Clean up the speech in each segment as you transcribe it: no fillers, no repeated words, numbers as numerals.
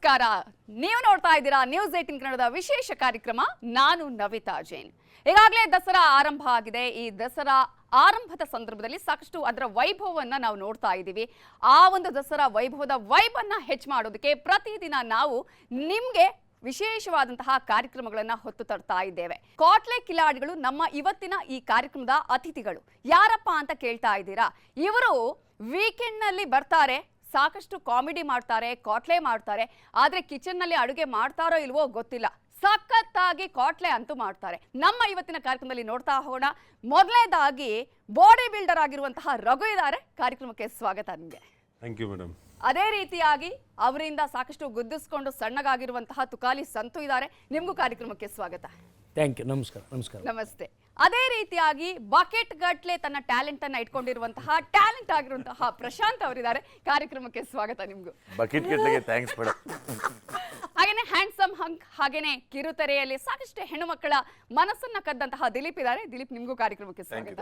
ನಮಸ್ಕಾರ. ನೀವು ನೋಡ್ತಾ ಇದ್ದೀರಾ ನ್ಯೂಸ್ 18 ಕನ್ನಡದ ವಿಶೇಷ ಕಾರ್ಯಕ್ರಮ. ನಾನು ನವಿತಾ ಜೈನ್. ಈಗಾಗಲೇ ದಸರಾ ಆರಂಭ ಆಗಿದೆ. ಈ ದಸರಾ ಆರಂಭದ ಸಂದರ್ಭದಲ್ಲಿ ಸಾಕಷ್ಟು ಅದರ ವೈಭವವನ್ನ ನಾವು ನೋಡ್ತಾ ಇದ್ದೀವಿ. ಆ ಒಂದು ದಸರಾ ವೈಭವದ ವೈಬನ್ನ ಹೆಚ್ಚು ಮಾಡೋದಕ್ಕೆ ಪ್ರತಿದಿನ ನಾವು ನಿಮಗೆ ವಿಶೇಷವಾದಂತಹ ಕಾರ್ಯಕ್ರಮಗಳನ್ನು ಹೊತ್ತು ತರ್ತಾ ಇದ್ದೇವೆ. ಕೋಟ್ಲೆ ಕಿಲಾಡಿಗಳು ನಮ್ಮ ಇವತ್ತಿನ ಈ ಕಾರ್ಯಕ್ರಮದ ಅತಿಥಿಗಳು. ಯಾರಪ್ಪ ಅಂತ ಕೇಳ್ತಾ ಇದ್ದೀರಾ? ಇವರು ವೀಕೆಂಡ್ ನಲ್ಲಿ ಬರ್ತಾರೆ, ಸಾಕಷ್ಟು ಕಾಮಿಡಿ ಮಾಡ್ತಾರೆ, ಕೋಟ್ಲೆ ಮಾಡ್ತಾರೆ. ಆದ್ರೆ ಕಿಚನ್ ನಲ್ಲಿ ಅಡುಗೆ ಮಾಡ್ತಾರೋ ಇಲ್ವೋ ಗೊತ್ತಿಲ್ಲ. ಸಖತ್ತಾಗಿ ಕೋಟ್ಲೆ ಅಂತೂ ಮಾಡ್ತಾರೆ. ನಮ್ಮ ಇವತ್ತಿನ ಕಾರ್ಯಕ್ರಮದಲ್ಲಿ ನೋಡ್ತಾ ಹೋಗೋಣ. ಮೊದಲನೇದಾಗಿ ಬಾಡಿ ಬಿಲ್ಡರ್ ಆಗಿರುವಂತಹ ರಘು ಇದ್ದಾರೆ. ಕಾರ್ಯಕ್ರಮಕ್ಕೆ ಸ್ವಾಗತ ನಿಮಗೆ. Thank you madam. ಅದೇ ರೀತಿಯಾಗಿ ಅವರಿಂದ ಸಾಕಷ್ಟು ಗುದ್ದಿಸ್ಕೊಂಡು ಸಣ್ಣಗಾಗಿರುವಂತಹ ತುಕಾಲಿ ಸಂತು ಇದ್ದಾರೆ. ನಿಮಗೂ ಕಾರ್ಯಕ್ರಮಕ್ಕೆ ಸ್ವಾಗತ. Thank you. ನಮಸ್ಕಾರ. ನಮಸ್ಕಾರ. ನಮಸ್ತೆ. ಅದೇ ರೀತಿಯಾಗಿ ಬಕೆಟ್ ಗಟ್ಲೆ ತನ್ನ ಟ್ಯಾಲೆಂಟ್ ಅನ್ನ ಇಟ್ಕೊಂಡಿರುವಂತಹ ಟ್ಯಾಲೆಂಟ್ ಆಗಿರುವಂತಹ ಪ್ರಶಾಂತ್ ಅವರಿದ್ದಾರೆ. ಕಾರ್ಯಕ್ರಮಕ್ಕೆ ಸ್ವಾಗತ ನಿಮ್ಗೂ. ಬಕೆಟ್ ಗಟ್ಲೆಗೆ ಥ್ಯಾಂಕ್ಸ್ ಮೇಡಮ್. ಹಾಗೇನೆ ಹ್ಯಾಂಡ್ಸಮ್ ಹಂಕ್, ಹಾಗೇನೆ ಕಿರುತೆರೆಯಲ್ಲಿ ಸಾಕಷ್ಟು ಹೆಣ್ಣು ಮಕ್ಕಳ ಮನಸ್ಸನ್ನ ಕದ್ದಂತಹ ದಿಲೀಪ್ ಇದ್ದಾರೆ. ದಿಲೀಪ್, ನಿಮ್ಗೂ ಕಾರ್ಯಕ್ರಮಕ್ಕೆ ಸ್ವಾಗತ.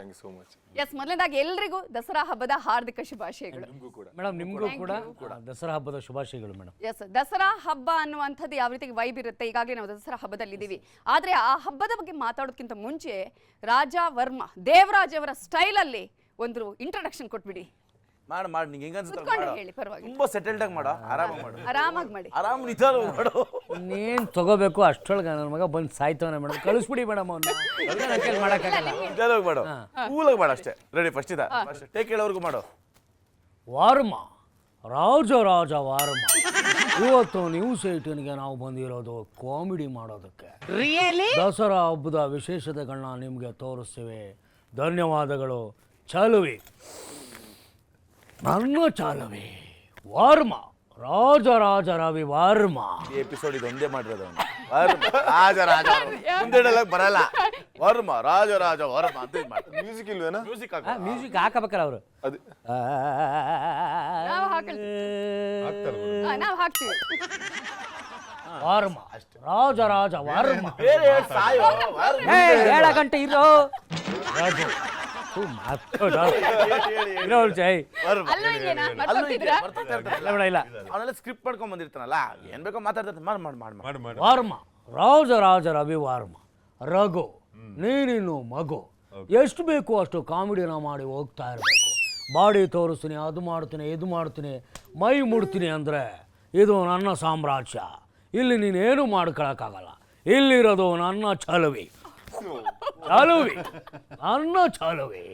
ಎಸ್, ಮೊದಲನೇದಾಗಿ ಎಲ್ರಿಗೂ ದಸರಾ ಹಬ್ಬದ ಹಾರ್ದಿಕ ಶುಭಾಶಯಗಳು. ಮೇಡಮ್, ನಿಮಗೂ ಕೂಡ ದಸರಾ ಹಬ್ಬದ ಶುಭಾಶಯಗಳು ಮೇಡಮ್. ಎಸ್, ದಸರಾ ಹಬ್ಬ ಅನ್ನುವಂಥದ್ದು ಯಾವ ರೀತಿ ವೈಬ್ ಇರುತ್ತೆ. ಈಗಾಗಲೇ ನಾವು ದಸರಾ ಹಬ್ಬದಲ್ಲಿ ಇದ್ದೀವಿ. ಆದ್ರೆ ಆ ಹಬ್ಬದ ಬಗ್ಗೆ ಮಾತಾಡೋದಕ್ಕಿಂತ ಮುಂಚೆ ರಾಜಾ ವರ್ಮ ದೇವರಾಜ್ ಅವರ ಸ್ಟೈಲ್ ಅಲ್ಲಿ ಒಂದು ಇಂಟ್ರೊಡಕ್ಷನ್ ಕೊಟ್ಬಿಡಿ. ಮಾಡಿ ನಿಂಗೆ ಹೆಂಗ ಅನ್ಸುತ್ತೆ ಹೇಳಿ, ಪರವಾಗಿಲ್ಲ. ತುಂಬಾ ಸೆಟಲ್ಡ್ ಆಗಿ ಮಾಡು, ಆರಾಮಾಗಿ ಮಾಡಿ, ಆರಾಮ್ ನಿಧಾನ ಮಾಡು. ಇನ್ನೇನು ತಗೋಬೇಕು ಅಷ್ಟೊಳಗೆ ನನ್ನ ಮಗ ಬಂದು ಸಾಯ್ತವನ ಮೇಡಮ್. ಕಳಿಸ್ಬಿಡಿ ಮೇಡಮ್ ಅವ್ನ. ಮಾಡಕ್ಕಾಗಲ್ಲ. ನಿಧಾನವಾಗಿ ಮಾಡು, ಕೂಲಾಗಿ ಮಾಡು ಅಷ್ಟೇ. ರೆಡಿ? ಫಸ್ಟ್ ಇದ ಟೇಕ್ ಹೇಳೋರ್ಗು ಮಾಡು. ವಾರ್ಮ, ರಾಜ ವಾರ್ಮ. ಇವತ್ತು ನ್ಯೂಸ್ 18ಗೆ ನಾವು ಬಂದಿರೋದು ಕಾಮಿಡಿ ಮಾಡೋದಕ್ಕೆ. ದಸರಾ ಹಬ್ಬದ ವಿಶೇಷತೆಗಳನ್ನ ನಿಮಗೆ ತೋರಿಸ್ತೀವಿ. ಧನ್ಯವಾದಗಳು. ಚಾಲುವಿ, ನನ್ನ ಚಾಲುವಿ ವಾರ್ಮ, ರಾಜ ರವಿ ವಾರ್ಮ. ಈ ಎಪಿಸೋಡ್ ಇದು ಒಂದೇ ಮಾಡಿರೋದು. ರಾಜ ಮುಂದೆ ಬರಲ್ಲ. ವರ್ಮ ರಾಜ ವರ್ಮ ಅಂತ ಮಾಡ್ತಾರೆ. ಮ್ಯೂಸಿಕ್ ಇಲ್ವೇನಾ? ಮ್ಯೂಸಿಕ್ ಹಾಕಬೇಕಲ್ಲ ಅವರು. ನಾವು ಹಾಕ್ತೀವಿ. ವಾರ್ಮ, ರಾಜ ವಾರ್ಮ. ಬೇರೆ ಸಾಯೋ 7 ಗಂಟೆ ಇರೋ ಇಲ್ಲ. ಅವನೆಲ್ಲ ಸ್ಕ್ರಿಪ್ಟ್ ಮಾಡ್ಕೊಂಡ್ ಬಂದಿರ್ತಾನಲ್ಲ, ಏನ್ ಬೇಕೋ ಮಾತಾಡ್ತಾರೆ. ಮಾಡಿ. ವಾರ್ಮ, ರಾಜ ರವಿ ವಾರ್ಮ. ರಘು, ನೀನಿನ್ನು ಮಗು. ಎಷ್ಟು ಬೇಕು ಅಷ್ಟು ಕಾಮಿಡಿನ ಮಾಡಿ ಹೋಗ್ತಾ ಇರಬೇಕು. ಬಾಡಿ ತೋರಿಸ್ತೀನಿ, ಅದು ಮಾಡ್ತೀನಿ, ಇದು ಮಾಡ್ತೀನಿ, ಮೈ ಮುಡ್ತೀನಿ ಅಂದರೆ ಇದು ನನ್ನ ಸಾಮ್ರಾಜ್ಯ. ಇಲ್ಲಿ ನೀನೇನು ಮಾಡ್ಕೊಳಕ್ಕಾಗಲ್ಲ. ಇಲ್ಲಿರೋದು ನನ್ನ ಚಾಲುವಿ, ನನ್ನ ಚಾಲುವಿ.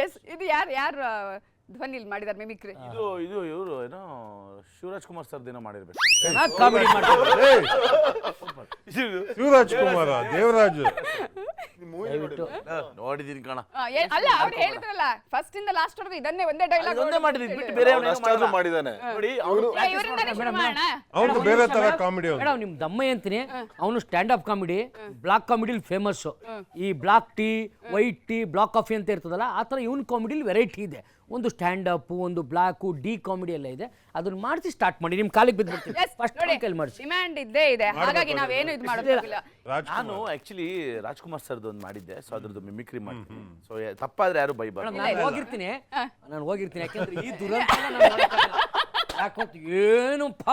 ಎಸ್, ಇದು ಯಾರು ಧ್ವನಿಲಿ ಮಾಡಿದಾರೆ ಮಿಮಿಕ್ರಿ? ಇದು ಇವರು ಏನೋ ಶಿವರಾಜ್ ಕುಮಾರ್ ಸರ್ದು ಏನೋ ಮಾಡಿರ್ಬೇಕು. ಕಾಮಿಡಿ ಮಾಡ್ತಾರೆ. ಶಿವರಾಜ್ ಕುಮಾರ, ದೇವರಾಜ್ ನೋಡಿದೀನಿ ಕಣ. ಅಲ್ಲ, ಅವ್ರು ಹೇಳಿದ್ರಲ್ಲ ಫಸ್ಟ್ ಇಂದ ಲಾಸ್ಟ್ ವರೆಗೂ ಇದನ್ನೇ ಒಂದೇ ಡೈಲಾಗ್ ಒಂದೇ ಮಾಡಿದೀನಿ ಬಿಟ್ಟು ಬೇರೆ ಮಾಡಿದಾನೆ ನೋಡಿ. ಅವನು ಬೇರೆ ತರ ಕಾಮಿಡಿ. ಮೇಡಮ್, ನಿಮ್ ದಮ್ಮಯ್ಯ ಅಂತೀನಿ, ಅವನು ಸ್ಟ್ಯಾಂಡ್ ಅಪ್ ಕಾಮಿಡಿ, ಬ್ಲಾಕ್ ಕಾಮಿಡಿಲಿ ಫೇಮಸ್. ಈ black tea, white tea, black coffee ಅಂತ ಇರ್ತದಲ್ಲ, ಆ ಥರ ಇವನ್ ಕಾಮಿಡಿಲಿ ವೆರೈಟಿ ಇದೆ. ಒಂದು ಸ್ಟ್ಯಾಂಡ್ ಅಪ್, ಒಂದು ಬ್ಲಾಕ್, ಡಿ ಕಾಮಿಡಿ ಎಲ್ಲ ಇದೆ. ಅದನ್ನ ಮಾಡಿಸಿ ಸ್ಟಾರ್ಟ್ ಮಾಡಿ. ನಿಮ್ ಕಾಲಿಗೆ ಬಿದ್ದುಬಿಡ್ತೀನಿ. ಫಸ್ಟ್ ಕೈಲಿ ಮಾಡಿಸಿ. ಡಿಮ್ಯಾಂಡ್ ಇದ್ದೇ ಇದೆ, ಹಾಗಾಗಿ ನಾವೇನು ಇದು ಮಾಡೋದಿಲ್ಲ. ನಾನು ಆಕ್ಚುಲಿ ರಾಜ್ಕುಮಾರ್ ಸರ್ದು ಒಂದು ಮಾಡಿದ್ದೆ, ಸೊ ಅದ್ರದ್ದು ಮಿಮಿಕ್ರಿ ಮಾಡ್ತೀನಿ. ಸೊ ತಪ್ಪಾದ್ರೆ ಯಾರು ಬೈಬಾರ್ದು. ನಾನು ಹೋಗಿರ್ತೀನಿ ಯಾಕಂದ್ರೆ ಈ ದುರಂತ ಯಾಕೋತ್ ಏನಪ್ಪ.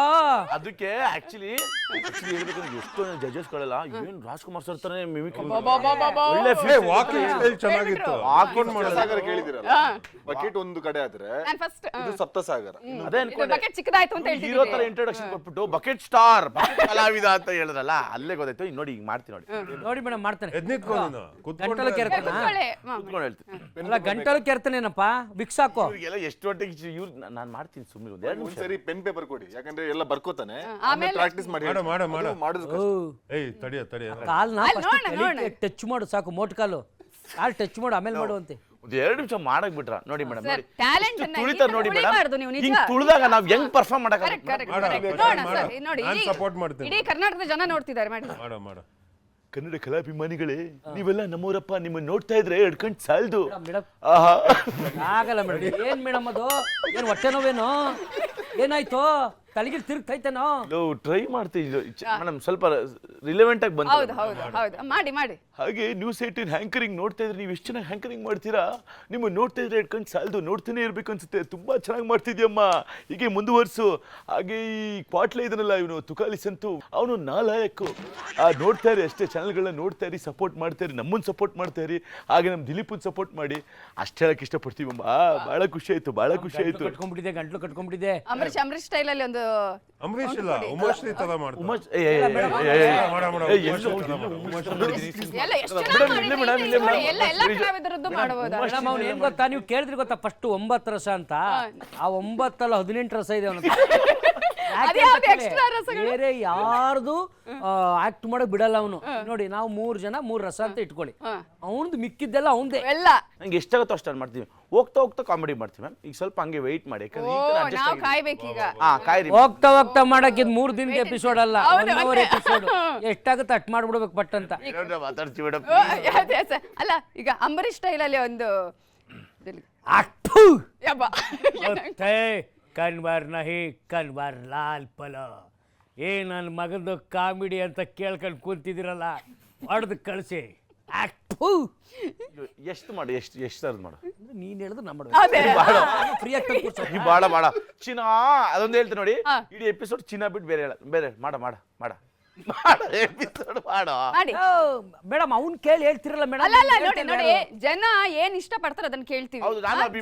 ಅದಕ್ಕೆ ಆಕ್ಚುಲಿ ಹೇಳ್ಬೇಕಂದ್ರೆ ಎಷ್ಟೊಂದು ಜಡ್ಜಸ್ಗಳೆಲ್ಲ ಏನ್ ರಾಜ್ಕುಮಾರ್ ಸರ್ ತಾನೇ ಮಿಮಿಕ್ರಿ ಒಳ್ಳೆ ವಾಕಿಂಗ್ ಸ್ಟೈಲ್ ಚೆನ್ನಾಗಿತ್ತು. ಹಾಕೊಂಡು ಸಾಗರ ಕೇಳಿದಿರಲ್ಲ, ಬಕೆಟ್ ಒಂದು ಕಡೆ ಆದ್ರೆ ಇದು ಸಪ್ತಸಾಗರ. ಅದೇ ಅನ್ಕೊಂಡೆ ಬಕೆಟ್ ಚಿಕ್ಕದಾಯ್ತು ಅಂತ ಹೇಳ್ತಿದ್ದೀವಿ. ಹೀರೋ ತರ ಇಂಟ್ರೊಡಕ್ಷನ್ ಕೊಟ್ಬಿಟ್ಟು ಬಕೆಟ್ ಸ್ಟಾರ್, ಬಕೆಟ್ ಕಲಾವಿದ ಅಂತ ಹೇಳಿದ್ರಲ್ಲ, ಅಲ್ಲೇ ಗೊತ್ತಾಯ್ತು. ಈಗ ನೋಡಿ, ಈಗ ಮಾಡ್ತೀನಿ ನೋಡಿ ಮೇಡಮ್, ಮಾಡ್ತಾನೆ. ಕುತ್ಕೊಂಡು ಕೆರ್ತಾನ, ಕೂತ್ಕೊಂಡು ಹೇಳ್ತೀನಿ. ಅಲ್ಲ ಗಂಟಲು ಕೆರ್ತಾನೇನಪ್ಪ, ವಿಕ್ಸ್ ಹಾಕೋ. ಇವ್ರಿಗೆಲ್ಲ ಎಷ್ಟು ಹೊಟ್ಟಿಗೆ ಇವ್ರು ನಾನು ಮಾಡ್ತೀನಿ. ಸುಮ್ಮನೆ ಒಂದೆರಡು ಒಂದ್ಸರಿ ಪೆನ್ ಪೇಪರ್ ಕೊಡಿ, ಯಾಕಂದ್ರೆ ಎಲ್ಲ ಬರ್ಕೋತಾನೆ. ಆಮೇಲೆ ಪ್ರಾಕ್ಟೀಸ್ ಮಾಡಿ ಕಾಲ್ನ ಟಚ್ ಮಾಡು ಸಾಕು, ಮೋಟ್ ಕಾಲು ಟಚ್ ಮಾಡು, ಆಮೇಲೆ ಮಾಡುವಂತೆ. ಒಂದು 2 ನಿಮಿಷ ಮಾಡಕ್ ಬಿಟ್ರ ನೋಡಿ ಮೇಡಮ್. ನೋಡಿ ಟ್ಯಾಲೆಂಟ್ ತುಳಿತಾರೆ ನೋಡಿ ಮೇಡಮ್. ಹಿಂಗ್ ತುಳಿದಾಗ ನಾವ್ ಹೆಂಗ್ ಪರ್ಫಾರ್ಮ್ ಮಾಡಕ್ ಸಪೋರ್ಟ್ ಮಾಡ್ತೀನಿ. ಇಡೀ ಕರ್ನಾಟಕದ ಜನ ನೋಡ್ತಿದ್ದಾರೆ. ಮಾಡಿ. ಕನ್ನಡ ಕಲಾಭಿಮಾನಿಗಳೇ, ನೀವೆಲ್ಲ ನಮ್ಮವರಪ್ಪ, ನಿಮ್ಮನ್ನ ನೋಡ್ತಾ ಇದ್ರೆ ಎಡ್ಕಂಡ್ ಸಾಲ್ದು. ಆಗಲ್ಲ ಮೇಡಮ್. ಏನ್ ಮೇಡಮ್ ಅದು? ಏನ್ ಹೊಟ್ಟೆ ನೋವೇನು? ಏನಾಯ್ತು? ತಲೆಗೆ ತಿರುಗ್ತೈತೇನೋ. ಟ್ರೈ ಮಾಡ್ತೀವಿ ಮೇಡಮ್, ಸ್ವಲ್ಪ ರಿಲೆವೆಂಟ್ ಆಗಿ ಬಂತು. ಹೌದು ಹೌದು ಹೌದು, ಮಾಡಿ ಮಾಡಿ. ಹಾಗೆ ನ್ಯೂಸ್ 18 ಹ್ಯಾಂಕರಿಂಗ್ ನೋಡ್ತಾ ಇದ್ರೆ ನೀವು ಎಷ್ಟು ಚೆನ್ನಾಗಿ ಹ್ಯಾಂಕರಿಂಗ್ ಮಾಡ್ತೀರಾ. ನಿಮ್ಮ ನೋಡ್ತಾ ಇದ್ರೆ ಇಟ್ಕೊಂಡು ಸಾಲದು, ನೋಡ್ತಾನೆ ಇರ್ಬೇಕು ಅನ್ಸುತ್ತೆ. ತುಂಬಾ ಚೆನ್ನಾಗಿ ಮಾಡ್ತಿದ್ಯಮ್ಮ, ಹೀಗೆ ಮುಂದುವರ್ಸು. ಹಾಗೆ ಈ ಕ್ವಾಟ್ಲೆ ಇದನ್ನಲ್ಲ ಇವನು ತುಕಾಲಿಸ್ ಅಂತೂ ಅವನು ನಾಲಾಯಕ್ಕು. ನೋಡ್ತಾ ಇರಿ ಅಷ್ಟೇ, ಚಾನಲ್ಗಳನ್ನ ನೋಡ್ತಾ ಇರಿ, ಸಪೋರ್ಟ್ ಮಾಡ್ತಾ ಇರಿ, ನಮ್ಮನ್ನು ಸಪೋರ್ಟ್ ಮಾಡ್ತಾ ಇರಿ, ಹಾಗೆ ನಮ್ಮ ದಿಲೀಪನ್ ಸಪೋರ್ಟ್ ಮಾಡಿ. ಅಷ್ಟು ಹೇಳಕ್ ಇಷ್ಟಪಡ್ತೀವಮ್ಮ. ಬಹಳ ಖುಷಿ ಆಯ್ತು, ಬಹಳ ಖುಷಿ ಆಯ್ತು. ಗಂಟ್ಲು ಕಟ್ಕೊಂಡ್ಬಿಟ್ಟಿದೆ. ಅಂಬರೀಶ್ ಸ್ಟೈಲ್ ಅಲ್ಲಿ ಒಂದು ಅಂಬರೀಷ್ ಇಲ್ಲ, ಉಮಾಶ್ರೀ ತರ ಮಾಡ್ತಾರೆ. ಎಲ್ಲ ಎಷ್ಟು ಚೆನ್ನಾಗಿ ಮಾಡಿದ್ದೀರಿ ನೋಡಿ, ಎಲ್ಲ ಕಲಾವಿದರದ್ದು ಮಾಡಬಹುದು. ಮೇಡಮ್ ಅವ್ನು ಏನ್ ಗೊತ್ತಾ, ನೀವು ಕೇಳಿದ್ರಿ ಗೊತ್ತಾ ಫಸ್ಟ್ 9 ರಸ ಅಂತ. ಆ 9 ಅಲ್ಲ 18 ರಸ ಇದೆ ಅವನು. ಬೇರೆ ಯಾರ್ದು ಆಕ್ಟ್ ಮಾಡಕ್ ಬಿಡಲ್ಲ ಅವನು. ನೋಡಿ ನಾವು 3 ಜನ 3 ರಸ ಅಂತ ಇಟ್ಕೊಳ್ಳಿ, ಅವನದು ಮಿಕ್ಕಿದ್ದೆಲ್ಲ ಅವಂದೇ ಎಲ್ಲ. ನಂಗೆ ಎಷ್ಟಾಗುತ್ತೋ ಅಷ್ಟು ಮಾಡ್ತೀವಿ. ಹೋಗ್ತಾ ಕಾಮಿಡಿ ಮಾಡ್ತೀವಿ ಮ್ಯಾಮ್. ಈಗ ಸ್ವಲ್ಪ ಹಂಗೆ ವೆಯ್ಟ್ ಮಾಡಿ, ನಾವು ಕಾಯ್ಬೇಕೀಗ. ಕಾಯ್ರಿ. ಹೋಗ್ತಾ ಮಾಡಕ್ ಇದು 3 ದಿನದ ಎಪಿಸೋಡ್ ಅಲ್ಲ, 1 ಅವರ್ ಎಪಿಸೋಡ್. ಎಷ್ಟಾಗುತ್ತೆ ಅಟ್ ಮಾಡ್ಬಿಡ್ಬೇಕು ಪಟ್ ಅಂತ. ಮಾತಾಡ್ತೀವಿ ಮೇಡಮ್. ಅಲ್ಲ ಈಗ ಅಂಬರೀಶ್ ಸ್ಟೈಲ್ ಅಲ್ಲಿ ಒಂದು ಕನ್ವರ್ ನಹಿ ಕನ್ವರ್ ಲಾಲ್ ಪಲ. ನನ್ನ ಮಗಂದು ಕಾಮಿಡಿ ಅಂತ ಕೇಳ್ಕೊಂಡು ಕೂತಿದಿರಲ್ಲ, ಹೊಡೆದು ಕಳಿಸಿ. ಎಷ್ಟು ಮಾಡಿ, ಎಷ್ಟು ಥರದ್ದು ಮಾಡು. ನೀನ್ ಹೇಳಿದ್ರೆ ನಮ್ಮ ಬಾಳ ಚಿನ್ನ ಅದೊಂದು ಹೇಳ್ತೀನಿ ನೋಡಿ. ಇಡೀ ಎಪಿಸೋಡ್ ಚಿನ್ನ ಬಿಟ್ಟು ಬೇರೆ ಹೇಳ, ಬೇರೆ ಮಾಡ ಎಪಿಸೋಡ್ ಮಾಡೋ ಮೇಡಮ್. ಅವ್ನ್ ಕೇಳಿ ಹೇಳ್ತಿರಲ್ಲ ಮೇಡಮ್. ಅಲ್ಲ ನೋಡಿ ನೋಡಿ, ಜನ ಏನ್ ಇಷ್ಟ ಪಡ್ತಾರೆ ಅದನ್ನ ಕೇಳ್ತೀವಿ.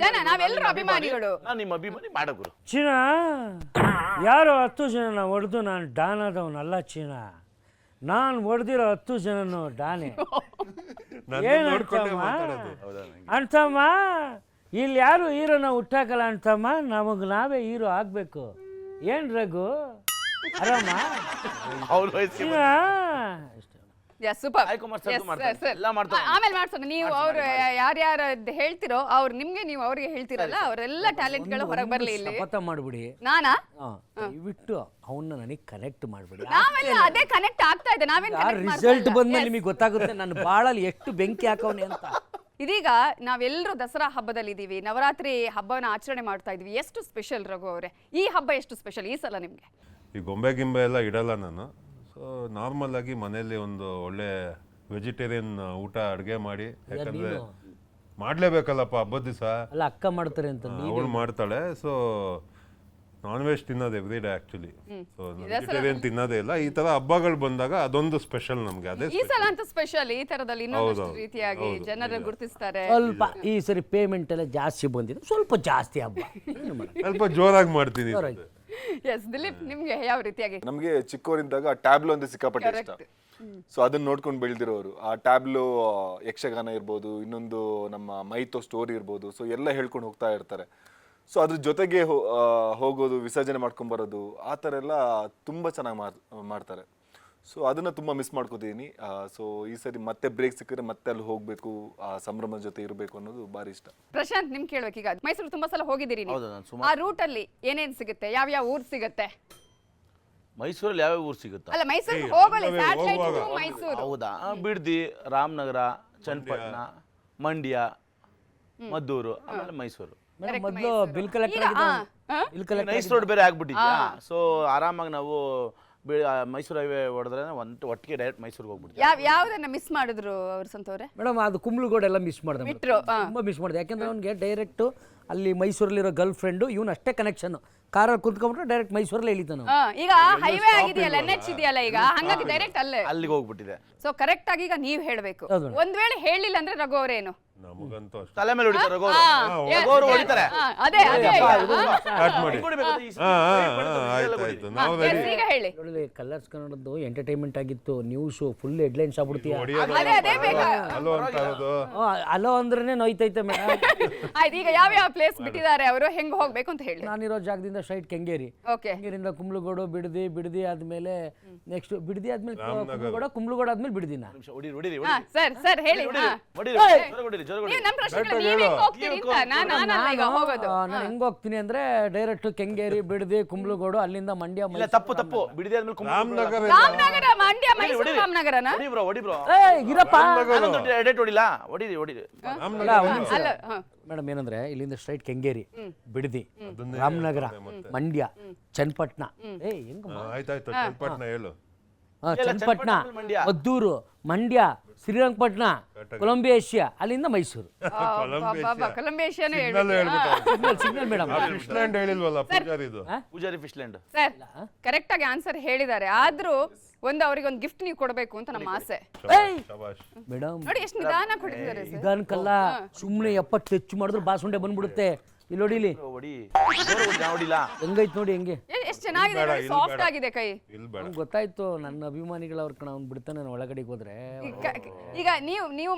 ಜನ ನಾವೆಲ್ಲರೂ ಅಭಿಮಾನಿಗಳು. ನಾನು ನಿಮ್ಮ ಅಭಿಮಾನಿ ಮಾಡಗುರು. ಚೀನಾ ಯಾರೋ 10 ಜನ ಹೊಡೆದು ನಾನು ಡಾನ್ ಆದವನಲ್ಲ ಚೀನಾ. ನಾನು ಹೊಡೆದಿರೋ 10 ಜನನು ಡಾನೆ. ಅಂತಮ್ಮ ಇಲ್ಲಿ ಯಾರು ಹೀರೋನ ಹುಟ್ಟಾಕಲ್ಲ ಅಂತಮ್ಮ, ನಮಗ್ ನಾವೇ ಹೀರೋ ಆಗ್ಬೇಕು. ಏನ್ ರಘು ಆರಾಮ? ಆಮೇಲೆ ಮಾಡ್ಸೋಣ. ನೀವು ಅವ್ರು ಯಾರ್ಯಾರು ಹೇಳ್ತಿರೋ ಅವ್ರು ನಿಮ್ಗೆ, ನೀವು ಅವ್ರಿಗೆ ಹೇಳ್ತಿರಲ್ಲ, ಅವರೆಲ್ಲ ಟ್ಯಾಲೆಂಟ್ ಗಳು ಹೊರಗೆ ಬರ್ಲಿ ಇಲ್ಲಿ. ಶಪಥ ಮಾಡ್ಬಿಡಿ. ನಾನಾ ಬಿಟ್ಟು ಅವನ್ನ ನನಗೆ ಕನೆಕ್ಟ್ ಮಾಡ್ಬಿಡಿ. ನಾವೆಲ್ಲ ಅದೇ ಕನೆಕ್ಟ್ ಆಗ್ತಾ ಇದೆ. ನಾವೇನ್ ರಿಸಲ್ಟ್ ಬಂದ್ಮೇಲೆ ನಿಮಗೆ ಗೊತ್ತಾಗುತ್ತೆ ನನ್ನ ಬಾಳಲ್ಲಿ ಎಷ್ಟು ಬೆಂಕಿ ಹಾಕವನೆ ಅಂತ. ಇದೀಗ ನಾವೆಲ್ಲರೂ ದಸರಾ ಹಬ್ಬದಲ್ಲಿ ಇದೀವಿ, ನವರಾತ್ರಿ ಹಬ್ಬನ ಆಚರಣೆ ಮಾಡ್ತಾ ಇದೀವಿ. ಎಷ್ಟು ಸ್ಪೆಷಲ್ ರಘು ಅವರೇ, ಈ ಹಬ್ಬ ಎಷ್ಟು ಸ್ಪೆಷಲ್ ಈ ಸಲ ನಿಮ್ಗೆ? ಈ ಗೊಂಬೆ ಗಿಂಬೆ ಎಲ್ಲ ಇಡಲ್ಲ ನಾನು. ಸೊ ನಾರ್ಮಲ್ ಆಗಿ ಮನೆಯಲ್ಲಿ ಒಂದು ಒಳ್ಳೆ ವೆಜಿಟೇರಿಯನ್ ಊಟ ಅಡುಗೆ ಮಾಡಿ, ಯಾಕಂದ್ರೆ ಮಾಡ್ಲೇಬೇಕಲ್ಲಪ್ಪ ಹಬ್ಬದ ದಿವಸ. ಅಲ್ಲ ಅಕ್ಕ ಮಾಡ್ತಾರೆ ಅಂತ ಅವಳು ಮಾಡ್ತಾಳೆ. ಸೊ ನಾನ್ ವೆಜ್ ತಿನ್ನೋದು every day actually. So vegetarian ತಿನ್ನೋದೇ ಇಲ್ಲ. ಈ ತರ ಹಬ್ಬಗಳು ಬಂದಾಗ ಅದೊಂದು ಸ್ಪೆಷಲ್ ನಮ್ಗೆ. ಅದೇ ಈ ಸಲ ಅಂತ ಸ್ಪೆಷಲ್. ಈ ತರದಲ್ಲಿ ಇನ್ನೊಂದು ರೀತಿಯಾಗಿ ಜನರು ಗುರುತಿಸ್ತಾರೆ. ಸ್ವಲ್ಪ ಈ ಸರಿ ಪೇಮೆಂಟ್ ಎಲ್ಲ ಜಾಸ್ತಿ ಬಂದಿದೆ, ಸ್ವಲ್ಪ ಜಾಸ್ತಿ ಹಬ್ಬ ಸ್ವಲ್ಪ ಜೋರಾಗಿ ಮಾಡ್ತೀನಿ. ಎಸ್ ದಿಲೀಪ್, ನಿಮ್ಗೆ ಯಾವ ರೀತಿಯಾಗಿ? ನಮ್ಗೆ ಚಿಕ್ಕವರಿದ್ದಾಗ ಟ್ಯಾಬ್ಲೋ ಅಂದ್ರೆ ಸಿಕ್ಕಾಪಟ್ಟೆ ಇಷ್ಟ. ಸೊ ಅದನ್ನ ನೋಡ್ಕೊಂಡು ಬೆಳೆದಿರೋರು. ಆ ಟ್ಯಾಬ್ಲೋ ಯಕ್ಷಗಾನ ಇರ್ಬೋದು, ಇನ್ನೊಂದು ನಮ್ಮ ಮೈತೋ ಸ್ಟೋರಿ ಇರ್ಬೋದು, ಸೊ ಎಲ್ಲ ಹೇಳ್ಕೊಂಡು ಹೋಗ್ತಾ ಇರ್ತಾರೆ. ಸೊ ಅದ್ರ ಜೊತೆಗೆ ಹೋಗೋದು, ವಿಸರ್ಜನೆ ಮಾಡ್ಕೊಂಡ್ ಬರೋದು, ಆ ಥರ ಎಲ್ಲ ತುಂಬ ಚೆನ್ನಾಗಿ ಮಾಡ್ತಾರೆ. ಸೊ ಅದನ್ನ ತುಂಬ ಮಿಸ್ ಮಾಡ್ಕೋತೀನಿ. ಸೊ ಈ ಸರಿ ಮತ್ತೆ ಬ್ರೇಕ್ ಸಿಕ್ಕಿದ್ರೆ ಮತ್ತೆ ಅಲ್ಲಿ ಹೋಗ್ಬೇಕು, ಆ ಸಂಭ್ರಮದ ಜೊತೆ ಇರಬೇಕು ಅನ್ನೋದು ಭಾರಿ ಇಷ್ಟ. ಪ್ರಶಾಂತ್, ನಿಮ್ ಕೇಳ್ಬೇಕು. ಈಗ ಮೈಸೂರು ತುಂಬಾ ಸಲ ಹೋಗಿದ್ದೀರಿ ನೀವು. ಆ ರೂಟ್ ಅಲ್ಲಿ ಏನೇನ್ ಸಿಗುತ್ತೆ, ಯಾವ ಊರ್ ಸಿಗುತ್ತೆ? ಮೈಸೂರಲ್ಲಿ ಯಾವ ಊರು ಸಿಗುತ್ತೆ? ಅಲ್ಲ ಮೈಸೂರು ಹೋಗಲಿ, ಸ್ಯಾಟಲೈಟ್ ಮೈಸೂರು. ಹೌದಾ? ಬಿಡ್ದಿ, ರಾಮನಗರ, ಚನ್ನಪಟ್ಟಣ, ಮಂಡ್ಯ, ಮದ್ದೂರು, ಆಮೇಲೆ ಮೈಸೂರು. ಮೊದಲು ಬಿಲ್ ಕಲೆಕ್ಟರ್ ನೈಸ್ ರೋಡ್ ಬೇರೆ ಆಗ್ಬಿಟ್ಟಿದ್ಯಾ. ಸೊ ಆರಾಮಾಗಿ ನಾವು ಮೈಸೂರು ಹೈವೇ ಹೊಡೆದ್ರೆ ಒಟ್ಟಿಗೆ ಡೈರೆಕ್ಟ್ ಮೈಸೂರಿಗೆ ಹೋಗ್ಬಿಡ್ತೀವಿ. ಯಾವ್ದನ್ನ ಮಿಸ್ ಮಾಡಿದ್ರು ಅವ್ರ ಸಂತವ್ರೆ? ಮೇಡಮ್ ಅದು ಕುಂಬ್ಳಗೋಡ್ ಎಲ್ಲ ಮಿಸ್ ಮಾಡಿದೆ, ತುಂಬ ಮಿಸ್ ಮಾಡಿದೆ. ಯಾಕೆಂದ್ರೆ ಅವ್ನಿಗೆ ಡೈರೆಕ್ಟ್ ಅಲ್ಲಿ ಮೈಸೂರಲ್ಲಿರೋ ಗರ್ಲ್ ಫ್ರೆಂಡು ಇವನು ಅಷ್ಟೇ ಕನೆಕ್ಷನ್. ಕಾರಲ್ಲಿ ಕುತ್ಕೊಂಡ್ಬಿಟ್ರೆ ಡೈರೆಕ್ಟ್ ಮೈಸೂರಲ್ಲಿ ಇಳಿತಾನು. ಈಗ ಹೈವೇ ಆಗಿದೆಯಲ್ಲ, NH ಇದೆಯಲ್ಲ ಈಗ, ಹಂಗಾಗಿ ಡೈರೆಕ್ಟ್ ಅಲ್ಲಿಗೆ ಹೋಗ್ಬಿಟ್ಟಿದೆ. ಸೊ ಕರೆಕ್ಟ್ ಆಗಿ ಈಗ ನೀವ್ ಹೇಳ್ಬೇಕು. ಒಂದ್ ವೇಳೆ ಹೇಳಿಲ್ಲ ಅಂದ್ರೆ ರಘು ಅವರೇನು ನಮಗಂತೂ ತಲೆ ಮೇಲೆ ಹೊಡಿತಾರೆ, ರಘು ಹೊಡಿತಾರೆ. ಅದೇ ಅದೇ ಈಗ ಹೇಳಿ. ಕಲರ್ಸ್ ಕನ್ನಡದ್ದು ಎಂಟರ್ಟೈನ್ಮೆಂಟ್ ಆಗಿತ್ತು, ನ್ಯೂಸ್ ಫುಲ್ ಹೆಡ್ಲೈನ್ಸ್ ಆಗ್ಬಿಡ್ತೀಯ. ಅಲೋ ಅಂದ್ರೆ ನೋಯ್ತೈತೆ ಮೇಡಮ್. ಆಯ್ತು, ಈಗ ಯಾವ ಪ್ಲೇಸ್ ಬಿಟ್ಟಿದ್ದಾರೆ ಅವರು, ಹೆಂಗ್ ಹೋಗ್ಬೇಕು ಅಂತ ಹೇಳಿ. ನಾನಿರೋ ಜಾಗದಿಂದ ಸ್ಟ್ರೈಟ್ ಕೆಂಗೇರಿ, ಕೆಂಗೇರಿಯಿಂದ ಕುಂಬ್ಳಗೋಡು, ಬಿಡದಿ ಆದ್ಮೇಲೆ ನೆಕ್ಸ್ಟ್ ಬಿಡದಿ ಆದ್ಮೇಲೆ ಕುಂಬ್ಳಗೋಡ ಆದ್ಮೇಲೆ ಬಿಡದಿನ. ಸರ್ ಹೇಳಿ ಜೋರು ನೀವು ನಮ್ಮ ಪ್ರಶ್ನೆಗೆ Correct ನೀವ್ ಹೇಳು. ಹೆಂಗ್ ಹೋಗ್ತೀರಿ ಅಂತ ನಾನಲ್ಲ ಈಗ ಹೋಗೋದು. ನಾನು ಹೆಂಗ್ ಹೋಗ್ತೀನಿ ಅಂದ್ರೆ ಡೈರೆಕ್ಟ್ ಕೆಂಗೇರಿ ಬಿಡದಿ ಕುಂಬ್ಳಗೋಡು ಅಲ್ಲಿಂದ ಮಂಡ್ಯ ಇಲ್ಲ ತಪ್ಪು ಬಿಡದೆ ಆದ್ಮೇಲೆ ರಾಮನಗರ ರಾಮನಗರ, ಮಂಡ್ಯ, ಮೈಸೂರು, ರಾಮನಗರನ? ಹೊಡಿ ಬ್ರೋ ಇರಪ್ಪ ಎಡೆಟ್ ಹೊಡಿಲ್ಲ ಹೊಡಿರಿ ಅಲ್ಲ, ಹ. ಮೇಡಮ್ ಏನಂದ್ರೆ ಇಲ್ಲಿಂದ ಸ್ಟ್ರೈಟ್ ಕೆಂಗೇರಿ ಬಿಡದಿ ರಾಮನಗರ ಮಂಡ್ಯ ಚನ್ನಪಟ್ಟಣ ಹೆಂಗ ಆಯ್ತಾಯ್ತು ಚನ್ನಪಟ್ಟಣ ಹೇಳು. ಚನ್ನಪಟ್ಟಣ ಮಂಡ್ಯ. ಮದ್ದೂರು ಮಂಡ್ಯ ಶ್ರೀರಂಗಪಟ್ಟಣ ಕೊಲಂಬಿಯಾ ಏಷ್ಯಾ ಅಲ್ಲಿಂದ ಮೈಸೂರು ಕೊಲಂಬಿಯೇಷಿಯಾನೇ ಸಿಗ್ನಲ್ ಹೇಳ್ಬಿಟ್ಟು ಸಿಗ್ನಲ್ ಮೇಡಮ್ ಫಿಶ್ ಲ್ಯಾಂಡ್ ಹೇಳಿಲ್ವಲ್ಲ ಪೂಜಾರಿದು. Poojari fish land. Sir correct ಆಗಿ ಆನ್ಸರ್ ಹೇಳಿದ್ದಾರೆ, ಆದ್ರೂ ಅವ್ರಿಗೆ ಒಂದು ಗಿಫ್ಟ್ ನೀವು ಕೊಡಬೇಕು ಅಂತ ನಮ್ಮ ಆಸೆ. ಶಬಾಷ್. ಮೇಡಮ್ ನೋಡಿ ಎಷ್ಟು ನಿಧಾನ ಕೊಡ್ತಿದ್ದಾರೆ ಸರ್. ಇದನ್ಕಲ್ಲ ಸುಮ್ಮನೆ ಎಪ್ಪತ್ತು ಹೆಚ್ಚು ಮಾಡಿದ್ರೆ ಬಾಸುಂಡೆ ಬಂದ್ಬಿಡುತ್ತೆ. ಇಲ್ಲಿ ನೋಡಿ ಇಲ್ಲಿ ಹೊಡಿ ಹೊಡಿಲ್ಲ ಹೆಂಗೈತ್ ನೋಡಿ ಹೆಂಗೆ ಎಷ್ಟು ಚೆನ್ನಾಗಿದೆ, ಸಾಫ್ಟ್ ಆಗಿದೆ ಕೈ. ಇಲ್ಲಿ ಬೇಡ. ಗೊತ್ತಾಯ್ತು ನನ್ನ ಅಭಿಮಾನಿಗಳು ಅವ್ರ ಕಣ ಅವ್ನು ಬಿಡ್ತಾನೆ ನಾನು ಒಳಗಡೆಗೆ ಹೋದ್ರೆ ಈಗ ನೀವು